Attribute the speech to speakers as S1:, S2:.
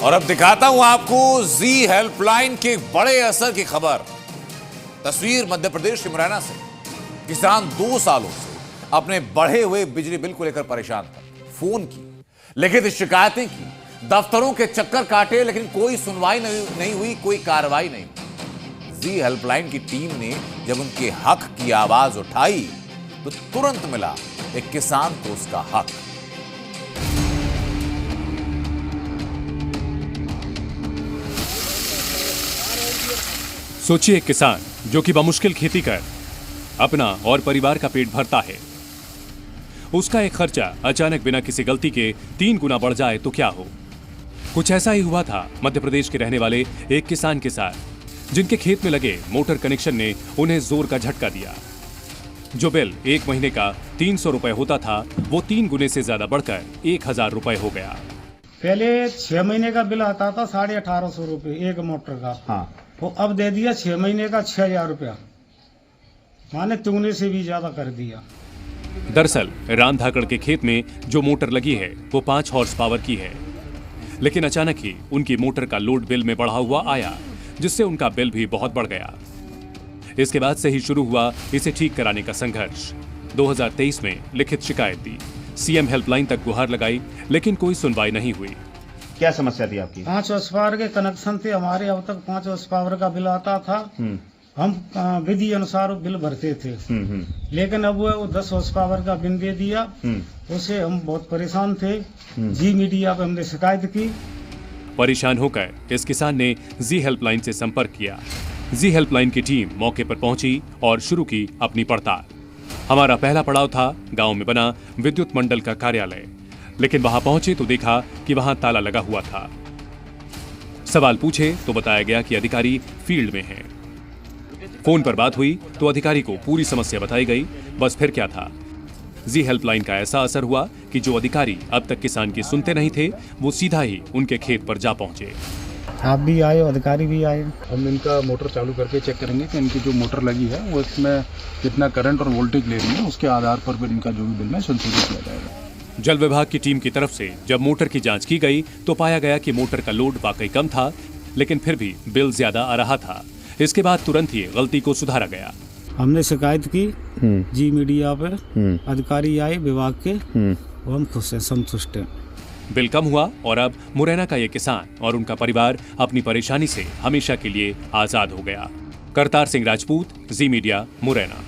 S1: और अब दिखाता हूं आपको जी हेल्पलाइन के बड़े असर की खबर। तस्वीर मध्य प्रदेश के मुरैना से। किसान 2 सालों से अपने बढ़े हुए बिजली बिल को लेकर परेशान था। फोन की, लिखित शिकायतें की, दफ्तरों के चक्कर काटे, लेकिन कोई सुनवाई नहीं हुई, कोई कार्रवाई नहीं हुई। जी हेल्पलाइन की टीम ने जब उनके हक की आवाज उठाई तो तुरंत मिला एक किसान को उसका हक।
S2: सोचिए, एक किसान जो कि बमुश्किल खेती कर अपना और परिवार का पेट भरता है, उसका एक खर्चा अचानक बिना किसी गलती के 3 गुना बढ़ जाए तो क्या हो। कुछ ऐसा ही हुआ था मध्य प्रदेश के रहने वाले एक किसान के साथ, जिनके खेत में लगे मोटर कनेक्शन ने उन्हें जोर का झटका दिया। जो बिल 1 महीने का 300 रुपए होता था, वो 3 गुने से ज्यादा बढ़कर 1000 रुपए हो गया।
S3: पहले 6 महीने का बिल आता था 1850 रुपए एक मोटर का। हाँ। तो अब दे दिया 6 महीने का 6000 रुपया, माने 3 गुने से भी ज्यादा कर दिया।
S2: दरअसल राम धाकड़ के खेत में जो मोटर लगी है वो 5 हॉर्स पावर की है, लेकिन अचानक ही उनकी मोटर का लोड बिल में बढ़ा हुआ आया, जिससे उनका बिल भी बहुत बढ़ गया। इसके बाद से ही शुरू हुआ इसे ठीक कराने का संघर्ष। 2023 में लिखित शिकायत दी, सीएम हेल्पलाइन तक गुहार लगाई, लेकिन कोई सुनवाई नहीं हुई।
S4: क्या समस्या थी आपकी?
S3: 5 हॉर्स पावर के कनेक्शन थे हमारे। अब तक 5 हॉर्स पावर का बिल आता था, हम विधि अनुसार बिल भरते थे। लेकिन अब वो 10 हॉर्स पावर का बिल दे दिया, उससे हम बहुत परेशान थे। जी मीडिया पे हमने शिकायत की।
S2: परेशान होकर इस किसान ने जी हेल्पलाइन से संपर्क किया। जी हेल्पलाइन की टीम मौके पर पहुंची और शुरू की अपनी पड़ताल। हमारा पहला पड़ाव था गांव में बना विद्युत मंडल का कार्यालय, लेकिन वहां पहुंचे तो देखा कि वहां ताला लगा हुआ था। सवाल पूछे तो बताया गया कि अधिकारी फील्ड में हैं। फोन पर बात हुई तो अधिकारी को पूरी समस्या बताई गई। बस फिर क्या था, जी हेल्पलाइन का ऐसा असर हुआ कि जो अधिकारी अब तक किसान की सुनते नहीं थे, वो सीधा ही उनके खेत पर जा पहुंचे।
S3: आप भी आए, अधिकारी भी आए।
S5: हम इनका मोटर चालू करके चेक करेंगे कि इनकी जो मोटर लगी है वो इसमें कितना करंट और वोल्टेज ले रही है। उसके आधार पर फिर इनका जो भी बिल है संशोधित किया जाएगा।
S2: जल विभाग की टीम की तरफ से जब मोटर की जांच की गई तो पाया गया कि मोटर का लोड वाकई कम था, लेकिन फिर भी बिल ज्यादा आ रहा था। इसके बाद तुरंत ही गलती को सुधारा गया।
S3: हमने शिकायत की जी मीडिया पर, अधिकारी आए विभाग के, वो हम खुश हैं, संतुष्ट हैं।
S2: बिल कम हुआ और अब मुरैना का ये किसान और उनका परिवार अपनी परेशानी से हमेशा के लिए आजाद हो गया। करतार सिंह राजपूत, जी मीडिया, मुरैना।